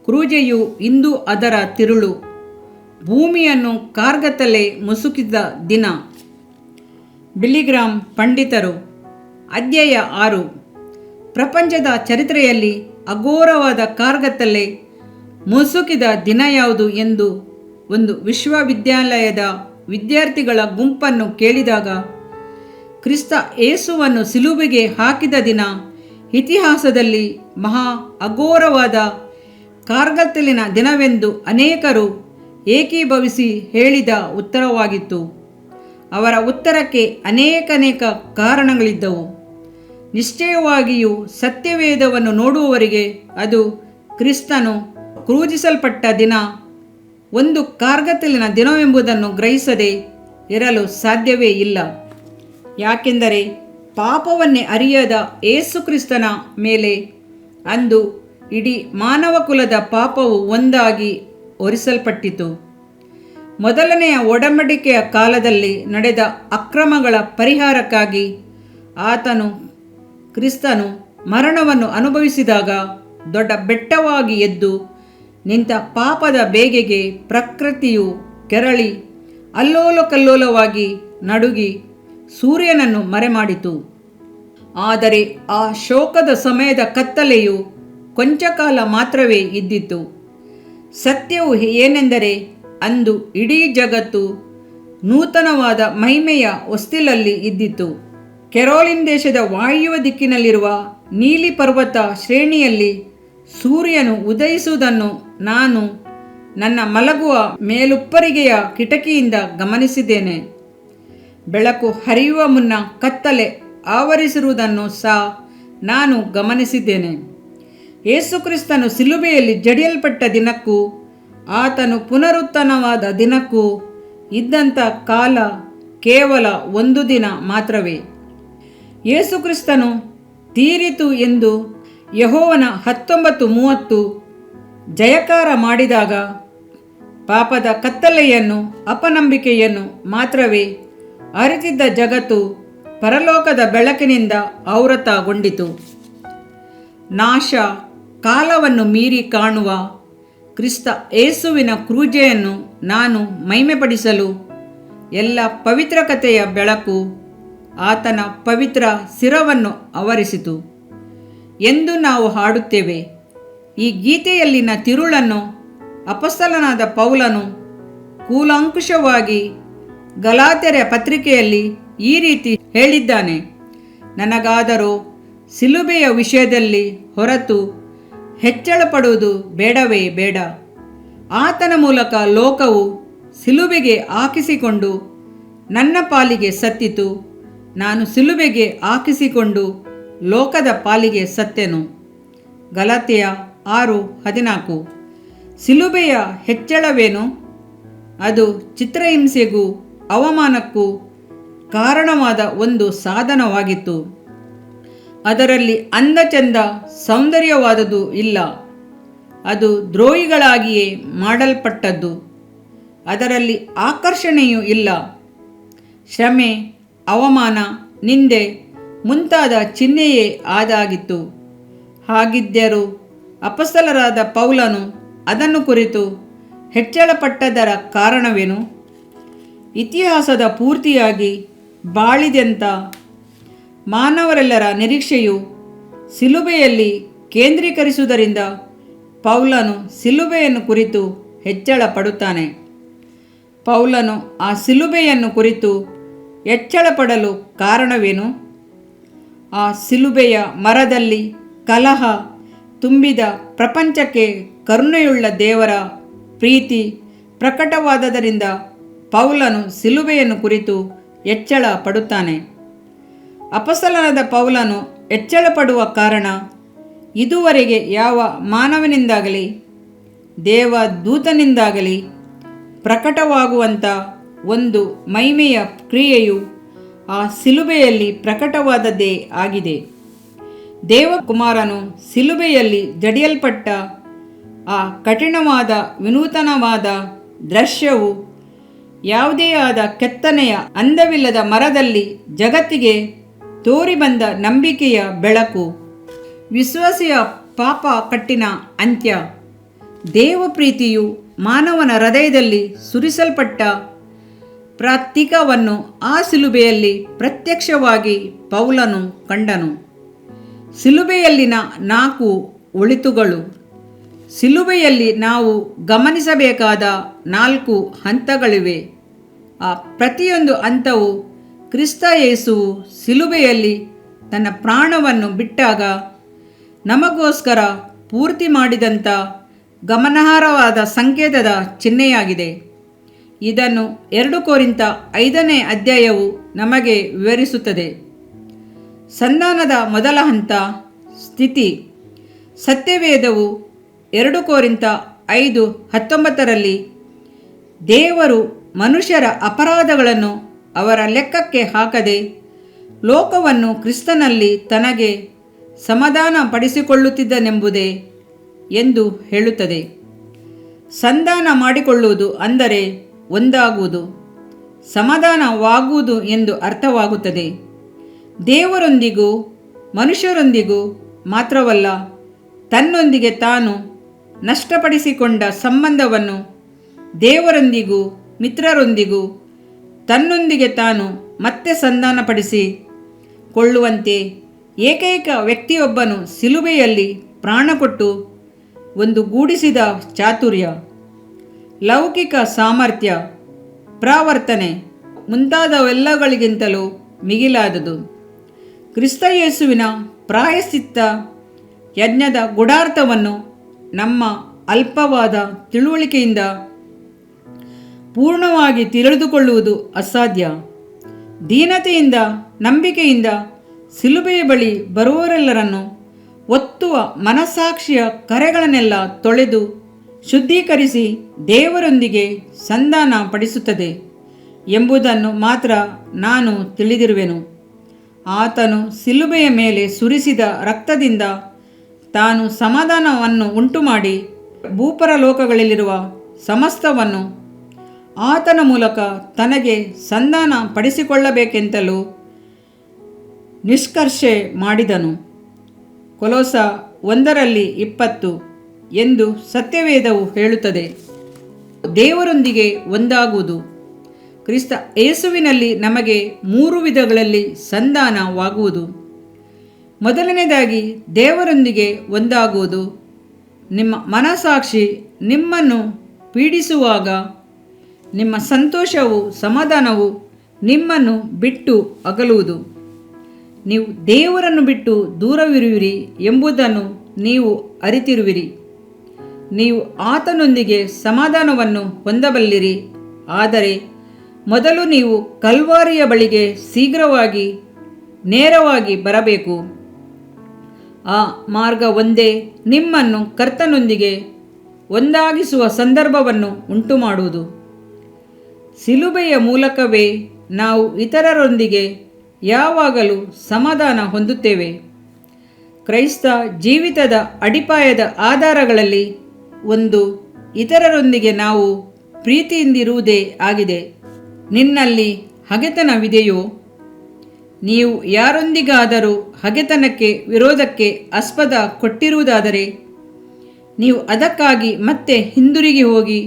ಕ್ರೂಜೆಯು ಇಂದು ಅದರ ತಿರುಳು, ಭೂಮಿಯನ್ನು ಕಾರ್ಗತ್ತಲೆ ಮುಸುಕಿದ ದಿನ. ಬಿಲಿಗ್ರಾಮ್ ಪಂಡಿತರು. ಅಧ್ಯಾಯ 6. ಪ್ರಪಂಚದ ಚರಿತ್ರೆಯಲ್ಲಿ ಅಘೋರವಾದ ಕಾರ್ಗತ್ತಲೆ ಮುಸುಕಿದ ದಿನ ಯಾವುದು ಎಂದು ಒಂದು ವಿಶ್ವವಿದ್ಯಾಲಯದ ವಿದ್ಯಾರ್ಥಿಗಳ ಗುಂಪನ್ನು ಕೇಳಿದಾಗ, ಕ್ರಿಸ್ತ ಯೇಸುವನ್ನು ಸಿಲುಬೆಗೆ ಹಾಕಿದ ದಿನ ಇತಿಹಾಸದಲ್ಲಿ ಮಹಾ ಅಘೋರವಾದ ಕಾರ್ಗತ್ತಲಿನ ದಿನವೆಂದು ಅನೇಕರು ಏಕೀಭವಿಸಿ ಹೇಳಿದ ಉತ್ತರವಾಗಿತ್ತು. ಅವರ ಉತ್ತರಕ್ಕೆ ಅನೇಕ ಕಾರಣಗಳಿದ್ದವು. ನಿಶ್ಚಯವಾಗಿಯೂ ಸತ್ಯವೇದವನ್ನು ನೋಡುವವರಿಗೆ ಅದು ಕ್ರಿಸ್ತನು ಕ್ರೂಜಿಸಲ್ಪಟ್ಟ ದಿನ ಒಂದು ಕಾರ್ಗತ್ತಲಿನ ದಿನವೆಂಬುದನ್ನು ಗ್ರಹಿಸದೆ ಇರಲು ಸಾಧ್ಯವೇ ಇಲ್ಲ. ಯಾಕೆಂದರೆ ಪಾಪವನ್ನೇ ಅರಿಯದ ಯೇಸು ಕ್ರಿಸ್ತನ ಮೇಲೆ ಅಂದು ಇಡೀ ಮಾನವ ಕುಲದ ಪಾಪವು ಒಂದಾಗಿ ಹೊರಿಸಲ್ಪಟ್ಟಿತು. ಮೊದಲನೆಯ ಒಡಂಬಡಿಕೆಯ ಕಾಲದಲ್ಲಿ ನಡೆದ ಅಕ್ರಮಗಳ ಪರಿಹಾರಕ್ಕಾಗಿ ಕ್ರಿಸ್ತನು ಮರಣವನ್ನು ಅನುಭವಿಸಿದಾಗ ದೊಡ್ಡ ಬೆಟ್ಟವಾಗಿ ಎದ್ದು ನಿಂತ ಪಾಪದ ಬೇಗೆಗೆ ಪ್ರಕೃತಿಯು ಕೆರಳಿ ಅಲ್ಲೋಲಕಲ್ಲೋಲವಾಗಿ ನಡುಗಿ ಸೂರ್ಯನನ್ನು ಮರೆಮಾಡಿತು. ಆದರೆ ಆ ಶೋಕದ ಸಮಯದ ಕತ್ತಲೆಯು ಕೊಂಚ ಕಾಲ ಮಾತ್ರವೇ ಇದ್ದಿತು. ಸತ್ಯವು ಏನೆಂದರೆ, ಅಂದು ಇಡೀ ಜಗತ್ತು ನೂತನವಾದ ಮಹಿಮೆಯ ಹೊಸ್ತಿಲಲ್ಲಿ ಇದ್ದಿತು. ಕೆರೋಲಿನ್ ದೇಶದ ವಾಯುವ್ಯ ದಿಕ್ಕಿನಲ್ಲಿರುವ ನೀಲಿ ಪರ್ವತ ಶ್ರೇಣಿಯಲ್ಲಿ ಸೂರ್ಯನು ಉದಯಿಸುವುದನ್ನು ನಾನು ನನ್ನ ಮಲಗುವ ಮೇಲುಪ್ಪರಿಗೆಯ ಕಿಟಕಿಯಿಂದ ಗಮನಿಸಿದ್ದೇನೆ. ಬೆಳಕು ಹರಿಯುವ ಮುನ್ನ ಕತ್ತಲೆ ಆವರಿಸಿರುವುದನ್ನು ಸಹ ನಾನು ಗಮನಿಸಿದ್ದೇನೆ. ಯೇಸುಕ್ರಿಸ್ತನು ಸಿಲುಬೆಯಲ್ಲಿ ಜಡಿಯಲ್ಪಟ್ಟ ದಿನಕ್ಕೂ ಆತನು ಪುನರುತ್ಥಾನವಾದ ದಿನಕ್ಕೂ ಇದ್ದಂಥ ಕಾಲ ಕೇವಲ ಒಂದು ದಿನ ಮಾತ್ರವೇ. ಯೇಸುಕ್ರಿಸ್ತನು ತೀರಿತು ಎಂದು ಯೆಹೋವನ 19:30 ಜಯಕಾರ ಮಾಡಿದಾಗ ಪಾಪದ ಕತ್ತಲೆಯನ್ನು ಅಪನಂಬಿಕೆಯನ್ನು ಮಾತ್ರವೇ ಅರಿತಿದ್ದ ಜಗತ್ತು ಪರಲೋಕದ ಬೆಳಕಿನಿಂದ ಆವೃತಗೊಂಡಿತು. ನಾಶ ಕಾಲವನ್ನು ಮೀರಿ ಕಾಣುವ ಕ್ರಿಸ್ತ ಯೇಸುವಿನ ಕ್ರೂಜೆಯನ್ನು ನಾನು ಮಹಿಮೆಪಡಿಸಲು ಎಲ್ಲ ಪವಿತ್ರ ಕಥೆಯ ಬೆಳಕು ಆತನ ಪವಿತ್ರ ಶಿರವನ್ನು ಆವರಿಸಿತು ಎಂದು ನಾವು ಹಾಡುತ್ತೇವೆ. ಈ ಗೀತೆಯಲ್ಲಿನ ತಿರುಳನ್ನು ಅಪೊಸ್ತಲನಾದ ಪೌಲನು ಕೂಲಂಕುಷವಾಗಿ ಗಲಾತ್ಯರ ಪತ್ರಿಕೆಯಲ್ಲಿ ಈ ರೀತಿ ಹೇಳಿದ್ದಾನೆ: ನನಗಾದರೋ ಸಿಲುಬೆಯ ವಿಷಯದಲ್ಲಿ ಹೊರತು ಹೆಚ್ಚಳ ಪಡುವುದು ಬೇಡವೇ ಬೇಡ. ಆತನ ಮೂಲಕ ಲೋಕವು ಸಿಲುಬೆಗೆ ಹಾಕಿಸಿಕೊಂಡು ನನ್ನ ಪಾಲಿಗೆ ಸತ್ತಿತು. ನಾನು ಸಿಲುಬೆಗೆ ಹಾಕಿಸಿಕೊಂಡು ಲೋಕದ ಪಾಲಿಗೆ ಸತ್ತೆನು. ಗಲಾತ್ಯ 6:14. ಸಿಲುಬೆಯ ಹೆಚ್ಚಳವೇನು? ಅದು ಚಿತ್ರಹಿಂಸೆಗೂ ಅವಮಾನಕ್ಕೂ ಕಾರಣವಾದ ಒಂದು ಸಾಧನವಾಗಿತ್ತು. ಅದರಲ್ಲಿ ಅಂದಚಂದ ಸೌಂದರ್ಯವಾದುದು ಇಲ್ಲ. ಅದು ದ್ರೋಹಿಗಳಾಗಿಯೇ ಮಾಡಲ್ಪಟ್ಟದ್ದು. ಅದರಲ್ಲಿ ಆಕರ್ಷಣೆಯೂ ಇಲ್ಲ. ಶ್ರಮೆ, ಅವಮಾನ, ನಿಂದೆ ಮುಂತಾದ ಚಿಹ್ನೆಯೇ ಆದಾಗಿತ್ತು. ಹಾಗಿದ್ದರೂ ಅಪೊಸ್ತಲರಾದ ಪೌಲನು ಅದನ್ನು ಕುರಿತು ಹೆಚ್ಚಳಪಟ್ಟದರ ಕಾರಣವೇನು? ಇತಿಹಾಸದ ಪೂರ್ತಿಯಾಗಿ ಬಾಳಿದಂಥ ಮಾನವರೆಲ್ಲರ ನಿರೀಕ್ಷೆಯು ಸಿಲುಬೆಯಲ್ಲಿ ಕೇಂದ್ರೀಕರಿಸುವುದರಿಂದ ಪೌಲನು ಸಿಲುಬೆಯನ್ನು ಕುರಿತು ಹೆಚ್ಚಳ ಪಡುತ್ತಾನೆ. ಪೌಲನು ಆ ಸಿಲುಬೆಯನ್ನು ಕುರಿತು ಹೆಚ್ಚಳ ಪಡಲು ಕಾರಣವೇನು? ಆ ಸಿಲುಬೆಯ ಮರದಲ್ಲಿ ಕಲಹ ತುಂಬಿದ ಪ್ರಪಂಚಕ್ಕೆ ಕರುಣೆಯುಳ್ಳ ದೇವರ ಪ್ರೀತಿ ಪ್ರಕಟವಾದದರಿಂದ ಪೌಲನು ಸಿಲುಬೆಯನ್ನು ಕುರಿತು ಹೆಚ್ಚಳ ಪಡುತ್ತಾನೆ. ಅಪೊಸ್ತಲನಾದ ಪೌಲನು ಹೆಚ್ಚಳ ಪಡುವ ಕಾರಣ ಇದುವರೆಗೆ ಯಾವ ಮಾನವನಿಂದಾಗಲಿ ದೇವದೂತನಿಂದಾಗಲಿ ಪ್ರಕಟವಾಗುವಂಥ ಒಂದು ಮಹಿಮೆಯ ಕ್ರಿಯೆಯು ಆ ಸಿಲುಬೆಯಲ್ಲಿ ಪ್ರಕಟವಾದದ್ದೇ ಆಗಿದೆ. ದೇವಕುಮಾರನು ಸಿಲುಬೆಯಲ್ಲಿ ಜಡಿಯಲ್ಪಟ್ಟ ಆ ಕಠಿಣವಾದ ವಿನೂತನವಾದ ದೃಶ್ಯವು ಯಾವುದೇ ಆದ ಕೆತ್ತನೆಯ ಅಂದವಿಲ್ಲದ ಮರದಲ್ಲಿ ಜಗತ್ತಿಗೆ ತೋರಿಬಂದ ನಂಬಿಕೆಯ ಬೆಳಕು, ವಿಶ್ವಾಸಿಯ ಪಾಪ ಕಟ್ಟಿನ ಅಂತ್ಯ, ದೇವ ಪ್ರೀತಿಯು ಮಾನವನ ಹೃದಯದಲ್ಲಿ ಸುರಿಸಲ್ಪಟ್ಟ ಪ್ರಾತ್ಯಿಕವನ್ನು ಆ ಶಿಲುಬೆಯಲ್ಲಿ ಪ್ರತ್ಯಕ್ಷವಾಗಿ ಪೌಲನು ಕಂಡನು. ಶಿಲುಬೆಯಲ್ಲಿನ 4 ಒಳಿತುಗಳು. ಶಿಲುಬೆಯಲ್ಲಿ ನಾವು ಗಮನಿಸಬೇಕಾದ 4 ಹಂತಗಳಿವೆ. ಆ ಪ್ರತಿಯೊಂದು ಹಂತವು ಕ್ರಿಸ್ತ ಯೇಸುವು ಶಿಲುಬೆಯಲ್ಲಿ ತನ್ನ ಪ್ರಾಣವನ್ನು ಬಿಟ್ಟಾಗ ನಮಗೋಸ್ಕರ ಪೂರ್ತಿ ಮಾಡಿದಂಥ ಗಮನಾರ್ಹವಾದ ಸಂಕೇತದ ಚಿಹ್ನೆಯಾಗಿದೆ. ಇದನ್ನು 2 ಕೊರಿಂಥ 5ನೇ ಅಧ್ಯಾಯವು ನಮಗೆ ವಿವರಿಸುತ್ತದೆ. ಸಂಧಾನದ ಮೊದಲ ಹಂತ ಸ್ಥಿತಿ. ಸತ್ಯವೇದವು 2 ಕೊರಿಂಥ 5:19 ದೇವರು ಮನುಷ್ಯರ ಅಪರಾಧಗಳನ್ನು ಅವರ ಲೆಕ್ಕಕ್ಕೆ ಹಾಕದೆ ಲೋಕವನ್ನು ಕ್ರಿಸ್ತನಲ್ಲಿ ತನಗೆ ಸಮಾಧಾನ ಪಡಿಸಿಕೊಳ್ಳುತ್ತಿದ್ದನೆಂಬುದೇ ಎಂದು ಹೇಳುತ್ತದೆ. ಸಂಧಾನ ಮಾಡಿಕೊಳ್ಳುವುದು ಅಂದರೆ ಒಂದಾಗುವುದು, ಸಮಾಧಾನವಾಗುವುದು ಎಂದು ಅರ್ಥವಾಗುತ್ತದೆ. ದೇವರೊಂದಿಗೂ ಮನುಷ್ಯರೊಂದಿಗೂ ಮಾತ್ರವಲ್ಲ, ತನ್ನೊಂದಿಗೆ ತಾನು ನಷ್ಟಪಡಿಸಿಕೊಂಡ ಸಂಬಂಧವನ್ನು ದೇವರೊಂದಿಗೂ ಮಿತ್ರರೊಂದಿಗೂ ತನ್ನೊಂದಿಗೆ ತಾನು ಮತ್ತೆ ಸಂಧಾನಪಡಿಸಿ ಕೊಳ್ಳುವಂತೆ ಏಕೈಕ ವ್ಯಕ್ತಿಯೊಬ್ಬನು ಶಿಲುಬೆಯಲ್ಲಿ ಪ್ರಾಣಕೊಟ್ಟು ಒಂದುಗೂಡಿಸಿದ ಚಾತುರ್ಯ, ಲೌಕಿಕ ಸಾಮರ್ಥ್ಯ, ಪ್ರಾವರ್ತನೆ ಮುಂತಾದವೆಲ್ಲಗಳಿಗಿಂತಲೂ ಮಿಗಿಲಾದುದು. ಕ್ರಿಸ್ತಯೇಸುವಿನ ಪ್ರಾಯಶ್ಚಿತ್ತ ಯಜ್ಞದ ಗೂಢಾರ್ಥವನ್ನು ನಮ್ಮ ಅಲ್ಪವಾದ ತಿಳುವಳಿಕೆಯಿಂದ ಪೂರ್ಣವಾಗಿ ತಿಳಿದುಕೊಳ್ಳುವುದು ಅಸಾಧ್ಯ. ದೀನತೆಯಿಂದ ನಂಬಿಕೆಯಿಂದ ಶಿಲುಬೆಯ ಬಳಿ ಬರುವವರೆಲ್ಲರನ್ನು ಒತ್ತುವ ಮನಸ್ಸಾಕ್ಷಿಯ ಕರೆಗಳನ್ನೆಲ್ಲ ತೊಳೆದು ಶುದ್ಧೀಕರಿಸಿ ದೇವರೊಂದಿಗೆ ಸಂಧಾನ ಪಡಿಸುತ್ತದೆ ಎಂಬುದನ್ನು ಮಾತ್ರ ನಾನು ತಿಳಿದಿರುವೆನು. ಆತನು ಶಿಲುಬೆಯ ಮೇಲೆ ಸುರಿಸಿದ ರಕ್ತದಿಂದ ತಾನು ಸಮಾಧಾನವನ್ನು ಉಂಟುಮಾಡಿ ಭೂಪರಲೋಕಗಳಲ್ಲಿರುವ ಸಮಸ್ತವನ್ನು ಆತನ ಮೂಲಕ ತನಗೆ ಸಂಧಾನ ಪಡಿಸಿಕೊಳ್ಳಬೇಕೆಂತಲೂ ನಿಷ್ಕರ್ಷೆ ಮಾಡಿದನು. ಕೊಲೋಸ 1:20 ಎಂದು ಸತ್ಯವೇದವು ಹೇಳುತ್ತದೆ. ದೇವರೊಂದಿಗೆ ಒಂದಾಗುವುದು. ಕ್ರಿಸ್ತ ಯೇಸುವಿನಲ್ಲಿ ನಮಗೆ 3 ವಿಧಗಳಲ್ಲಿ ಸಂಧಾನವಾಗುವುದು. ಮೊದಲನೇದಾಗಿ ದೇವರೊಂದಿಗೆ ಒಂದಾಗುವುದು. ನಿಮ್ಮ ಮನಸ್ಸಾಕ್ಷಿ ನಿಮ್ಮನ್ನು ಪೀಡಿಸುವಾಗ ನಿಮ್ಮ ಸಂತೋಷವು ಸಮಾಧಾನವು ನಿಮ್ಮನ್ನು ಬಿಟ್ಟು ಅಗಲುವುದು. ನೀವು ದೇವರನ್ನು ಬಿಟ್ಟು ದೂರವಿರುವಿರಿ ಎಂಬುದನ್ನು ನೀವು ಅರಿತಿರುವಿರಿ. ನೀವು ಆತನೊಂದಿಗೆ ಸಮಾಧಾನವನ್ನು ಹೊಂದಬಲ್ಲಿರಿ. ಆದರೆ ಮೊದಲು ನೀವು ಕಲ್ವಾರಿಯ ಬಳಿಗೆ ಶೀಘ್ರವಾಗಿ ನೇರವಾಗಿ ಬರಬೇಕು. ಆ ಮಾರ್ಗ ಒಂದೇ ನಿಮ್ಮನ್ನು ಕರ್ತನೊಂದಿಗೆ ಒಂದಾಗಿಸುವ ಸಂದರ್ಭವನ್ನು ಉಂಟುಮಾಡುವುದು. ಶಿಲುಬೆಯ ಮೂಲಕವೇ ನಾವು ಇತರರೊಂದಿಗೆ ಯಾವಾಗಲೂ ಸಮಾಧಾನ ಹೊಂದುತ್ತೇವೆ. ಕ್ರೈಸ್ತ ಜೀವಿತದ ಅಡಿಪಾಯದ ಆಧಾರಗಳಲ್ಲಿ ಒಂದು ಇತರರೊಂದಿಗೆ ನಾವು ಪ್ರೀತಿಯಿಂದಿರುವುದೇ ಆಗಿದೆ. ನಿನ್ನಲ್ಲಿ ಹಗೆತನವಿದೆಯೋ? ನೀವು ಯಾರೊಂದಿಗಾದರೂ ಹಗೆತನಕ್ಕೆ ವಿರೋಧಕ್ಕೆ ಆಸ್ಪದ ಕೊಟ್ಟಿರುವುದಾದರೆ ನೀವು ಅದಕ್ಕಾಗಿ ಮತ್ತೆ ಹಿಂದಿರುಗಿ ಹೋಗಿ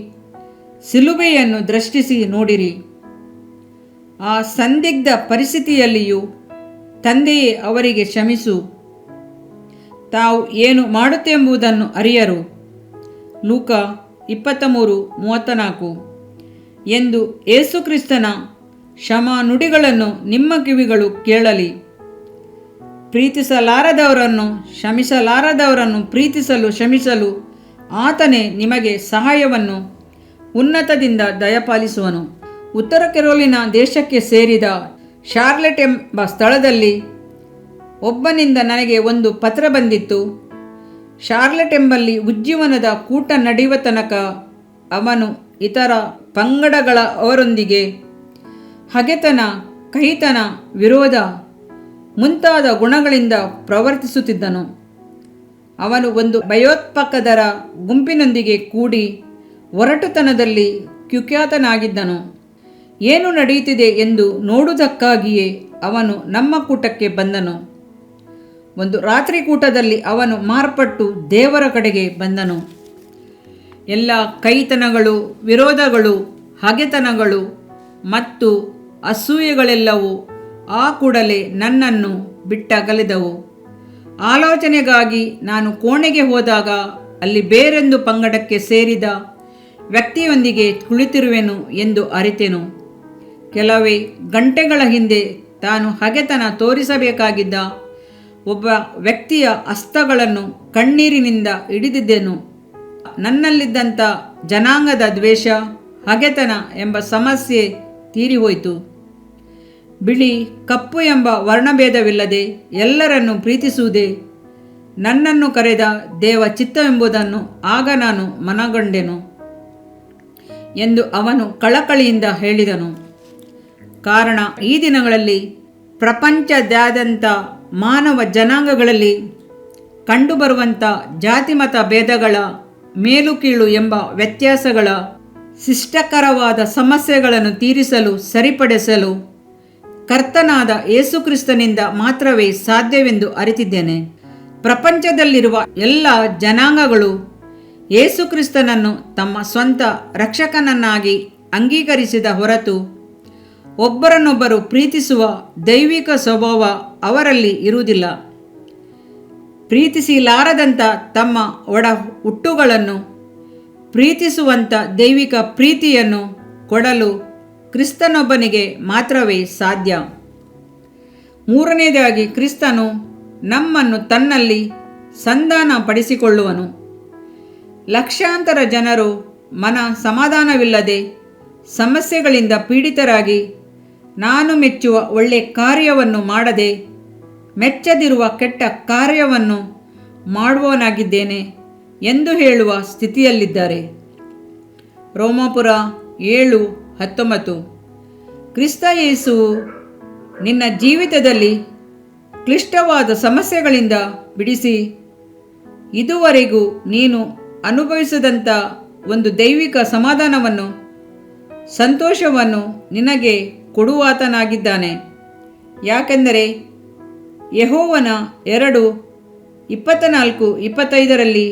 ಶಿಲುಬೆಯನ್ನು ದೃಷ್ಟಿಸಿ ನೋಡಿರಿ. ಆ ಸಂದಿಗ್ಧ ಪರಿಸ್ಥಿತಿಯಲ್ಲಿಯೂ ತಂದೆಯೇ ಅವರಿಗೆ ಕ್ಷಮಿಸು, ತಾವು ಏನು ಮಾಡುತ್ತೆಂಬುದನ್ನು ಅರಿಯರು. ಲೂಕ 23:34 ಎಂದು ಯೇಸುಕ್ರಿಸ್ತನ ಕ್ಷಮಾ ನುಡಿಗಳನ್ನು ನಿಮ್ಮ ಕಿವಿಗಳು ಕೇಳಲಿ. ಪ್ರೀತಿಸಲಾರದವರನ್ನು ಕ್ಷಮಿಸಲಾರದವರನ್ನು ಪ್ರೀತಿಸಲು ಕ್ಷಮಿಸಲು ಆತನೇ ನಿಮಗೆ ಸಹಾಯವನ್ನು ಉನ್ನತದಿಂದ ದಯಪಾಲಿಸುವನು. ಉತ್ತರ ಕೆರೋಲಿನ ದೇಶಕ್ಕೆ ಸೇರಿದ ಶಾರ್ಲೆಟ್ ಎಂಬ ಸ್ಥಳದಲ್ಲಿ ಒಬ್ಬನಿಂದ ನನಗೆ ಒಂದು ಪತ್ರ ಬಂದಿತ್ತು. ಶಾರ್ಲೆಟ್ ಎಂಬಲ್ಲಿ ಉಜ್ಜೀವನದ ಕೂಟ ನಡೆಯುವ ತನಕ ಅವನು ಇತರ ಪಂಗಡಗಳವರೊಂದಿಗೆ ಹಗೆತನ, ಕಹಿತನ, ವಿರೋಧ ಮುಂತಾದ ಗುಣಗಳಿಂದ ಪ್ರವರ್ತಿಸುತ್ತಿದ್ದನು. ಅವನು ಒಂದು ಭಯೋತ್ಪಾದಕರ ಗುಂಪಿನೊಂದಿಗೆ ಕೂಡಿ ಒರಟುತನದಲ್ಲಿ ಕುಖ್ಯಾತನಾಗಿದ್ದನು. ಏನು ನಡೆಯುತ್ತಿದೆ ಎಂದು ನೋಡುವುದಕ್ಕಾಗಿಯೇ ಅವನು ನಮ್ಮ ಕೂಟಕ್ಕೆ ಬಂದನು. ಒಂದು ರಾತ್ರಿ ಕೂಟದಲ್ಲಿ ಅವನು ಮಾರ್ಪಟ್ಟು ದೇವರ ಕಡೆಗೆ ಬಂದನು. ಎಲ್ಲ ಕೈತನಗಳು, ವಿರೋಧಗಳು, ಹಗೆತನಗಳು ಮತ್ತು ಅಸೂಯೆಗಳೆಲ್ಲವೂ ಆ ಕೂಡಲೇ ನನ್ನನ್ನು ಬಿಟ್ಟಗಲಿದವು. ಆಲೋಚನೆಗಾಗಿ ನಾನು ಕೋಣೆಗೆ ಹೋದಾಗ ಅಲ್ಲಿ ಬೇರೊಂದು ಪಂಗಡಕ್ಕೆ ಸೇರಿದ ವ್ಯಕ್ತಿಯೊಂದಿಗೆ ಕುಳಿತಿರುವೆನು ಎಂದು ಅರಿತೆನು. ಕೆಲವೇ ಗಂಟೆಗಳ ಹಿಂದೆ ತಾನು ಹಗೆತನ ತೋರಿಸಬೇಕಾಗಿದ್ದ ಒಬ್ಬ ವ್ಯಕ್ತಿಯ ಹಸ್ತಗಳನ್ನು ಕಣ್ಣೀರಿನಿಂದ ಹಿಡಿದಿದ್ದೆನು. ನನ್ನಲ್ಲಿದ್ದಂಥ ಜನಾಂಗದ ದ್ವೇಷ, ಹಗೆತನ ಎಂಬ ಸಮಸ್ಯೆ ತೀರಿಹೋಯಿತು. ಬಿಳಿ, ಕಪ್ಪು ಎಂಬ ವರ್ಣಭೇದವಿಲ್ಲದೆ ಎಲ್ಲರನ್ನು ಪ್ರೀತಿಸುವುದೇ ನನ್ನನ್ನು ಕರೆದ ದೇವ ಚಿತ್ತವೆಂಬುದನ್ನು ಆಗ ನಾನು ಮನಗಂಡೆನು ಎಂದು ಅವನು ಕಳಕಳಿಯಿಂದ ಹೇಳಿದನು. ಕಾರಣ ಈ ದಿನಗಳಲ್ಲಿ ಪ್ರಪಂಚದಾದ್ಯಂತ ಮಾನವ ಜನಾಂಗಗಳಲ್ಲಿ ಕಂಡುಬರುವಂಥ ಜಾತಿಮತ ಭೇದಗಳ, ಮೇಲು ಕೀಳು ಎಂಬ ವ್ಯತ್ಯಾಸಗಳ ಶಿಷ್ಟಕರವಾದ ಸಮಸ್ಯೆಗಳನ್ನು ತೀರಿಸಲು, ಸರಿಪಡಿಸಲು ಕರ್ತನಾದ ಯೇಸುಕ್ರಿಸ್ತನಿಂದ ಮಾತ್ರವೇ ಸಾಧ್ಯವೆಂದು ಅರಿತಿದ್ದೇನೆ. ಪ್ರಪಂಚದಲ್ಲಿರುವ ಎಲ್ಲ ಜನಾಂಗಗಳು ಯೇಸುಕ್ರಿಸ್ತನನ್ನು ತಮ್ಮ ಸ್ವಂತ ರಕ್ಷಕನನ್ನಾಗಿ ಅಂಗೀಕರಿಸಿದ ಹೊರತು ಒಬ್ಬರನ್ನೊಬ್ಬರು ಪ್ರೀತಿಸುವ ದೈವಿಕ ಸ್ವಭಾವ ಅವರಲ್ಲಿ ಇರುವುದಿಲ್ಲ. ಪ್ರೀತಿಸಲಾರದಂಥ ತಮ್ಮ ಒಡ ಹುಟ್ಟುಗಳನ್ನು ಪ್ರೀತಿಸುವಂಥ ದೈವಿಕ ಪ್ರೀತಿಯನ್ನು ಕೊಡಲು ಕ್ರಿಸ್ತನೊಬ್ಬನಿಗೆ ಮಾತ್ರವೇ ಸಾಧ್ಯ. ಮೂರನೇದಾಗಿ, ಕ್ರಿಸ್ತನು ನಮ್ಮನ್ನು ತನ್ನಲ್ಲಿ ಸಂಧಾನ ಪಡಿಸಿಕೊಳ್ಳುವನು. ಲಕ್ಷಾಂತರ ಜನರು ಮನ ಸಮಾಧಾನವಿಲ್ಲದೆ ಸಮಸ್ಯೆಗಳಿಂದ ಪೀಡಿತರಾಗಿ ನಾನು ಮೆಚ್ಚುವ ಒಳ್ಳೆಯ ಕಾರ್ಯವನ್ನು ಮಾಡದೆ ಮೆಚ್ಚದಿರುವ ಕೆಟ್ಟ ಕಾರ್ಯವನ್ನು ಮಾಡುವವನಾಗಿದ್ದೇನೆ ಎಂದು ಹೇಳುವ ಸ್ಥಿತಿಯಲ್ಲಿದ್ದಾರೆ. ರೋಮಾಪುರ 7:19. ಕ್ರಿಸ್ತ ಯೇಸುವು ನಿನ್ನ ಜೀವಿತದಲ್ಲಿ ಕ್ಲಿಷ್ಟವಾದ ಸಮಸ್ಯೆಗಳಿಂದ ಬಿಡಿಸಿ ಇದುವರೆಗೂ ನೀನು ಅನುಭವಿಸದಂಥ ಒಂದು ದೈವಿಕ ಸಮಾಧಾನವನ್ನು, ಸಂತೋಷವನ್ನು ನಿನಗೆ ಕೊಡುವಾತನಾಗಿದ್ದಾನೆ. ಯಾಕೆಂದರೆ ಯೆಹೋವನ 2:24-25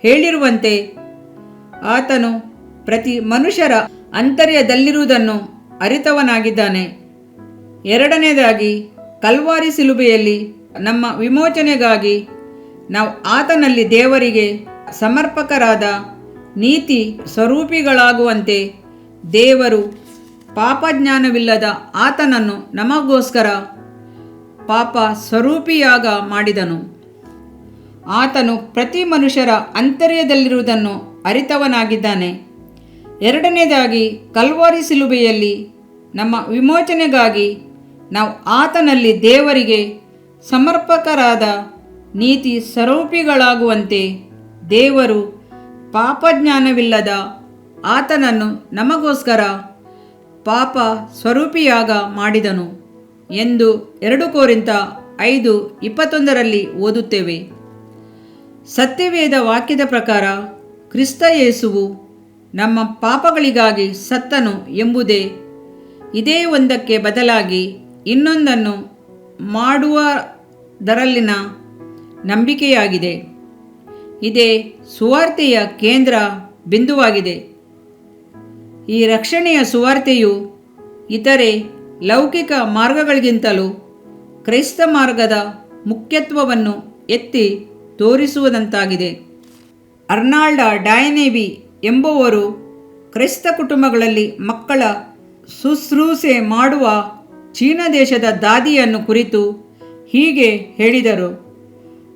ಹೇಳಿರುವಂತೆ ಆತನು ಪ್ರತಿ ಮನುಷ್ಯರ ಅಂತರ್ಯದಲ್ಲಿರುವುದನ್ನು ಅರಿತವನಾಗಿದ್ದಾನೆ. ಎರಡನೇದಾಗಿ, ಕಲ್ವಾರಿ ಶಿಲುಬೆಯಲ್ಲಿ ನಮ್ಮ ವಿಮೋಚನೆಗಾಗಿ ನಾವು ಆತನಲ್ಲಿ ದೇವರಿಗೆ ಸಮರ್ಪಕರಾದ ನೀತಿ ಸ್ವರೂಪಿಗಳಾಗುವಂತೆ ದೇವರು ಪಾಪಜ್ಞಾನವಿಲ್ಲದ ಆತನನ್ನು ನಮಗೋಸ್ಕರ ಪಾಪ ಸ್ವರೂಪಿಯಾಗ ಮಾಡಿದನು. ಆತನು ಪ್ರತಿ ಮನುಷ್ಯರ ಅಂತರ್ಯದಲ್ಲಿರುವುದನ್ನು ಅರಿತವನಾಗಿದ್ದಾನೆ. ಎರಡನೇದಾಗಿ, ಕಲ್ವಾರಿ ಶಿಲುಬೆಯಲ್ಲಿ ನಮ್ಮ ವಿಮೋಚನೆಗಾಗಿ ನಾವು ಆತನಲ್ಲಿ ದೇವರಿಗೆ ಸಮರ್ಪಕರಾದ ನೀತಿ ಸ್ವರೂಪಿಗಳಾಗುವಂತೆ ದೇವರು ಪಾಪಜ್ಞಾನವಿಲ್ಲದ ಆತನನ್ನು ನಮಗೋಸ್ಕರ ಪಾಪ ಸ್ವರೂಪಿಯಾಗ ಮಾಡಿದನು ಎಂದು 2 ಕೊರಿಂಥ 5:21 ಓದುತ್ತೇವೆ. ಸತ್ಯವೇದ ವಾಕ್ಯದ ಪ್ರಕಾರ ಕ್ರಿಸ್ತ ಯೇಸುವು ನಮ್ಮ ಪಾಪಗಳಿಗಾಗಿ ಸತ್ತನು ಎಂಬುದೇ ಇದೇ ಒಂದಕ್ಕೆ ಬದಲಾಗಿ ಇನ್ನೊಂದನ್ನು ಮಾಡುವುದರಲ್ಲಿನ ನಂಬಿಕೆಯಾಗಿದೆ. ಇದೇ ಸುವಾರ್ತೆಯ ಕೇಂದ್ರ ಬಿಂದುವಾಗಿದೆ. ಈ ರಕ್ಷಣೆಯ ಸುವಾರ್ತೆಯು ಇತರೆ ಲೌಕಿಕ ಮಾರ್ಗಗಳಿಗಿಂತಲೂ ಕ್ರೈಸ್ತ ಮಾರ್ಗದ ಮುಖ್ಯತ್ವವನ್ನು ಎತ್ತಿ ತೋರಿಸುವುದಂತಾಗಿದೆ. ಅರ್ನಾಲ್ಡ್ ಡಯನೆವಿ ಎಂಬುವರು ಕ್ರೈಸ್ತ ಕುಟುಂಬಗಳಲ್ಲಿ ಮಕ್ಕಳ ಶುಶ್ರೂಷೆ ಮಾಡುವ ಚೀನಾ ದೇಶದ ದಾದಿಯನ್ನು ಕುರಿತು ಹೀಗೆ ಹೇಳಿದರು.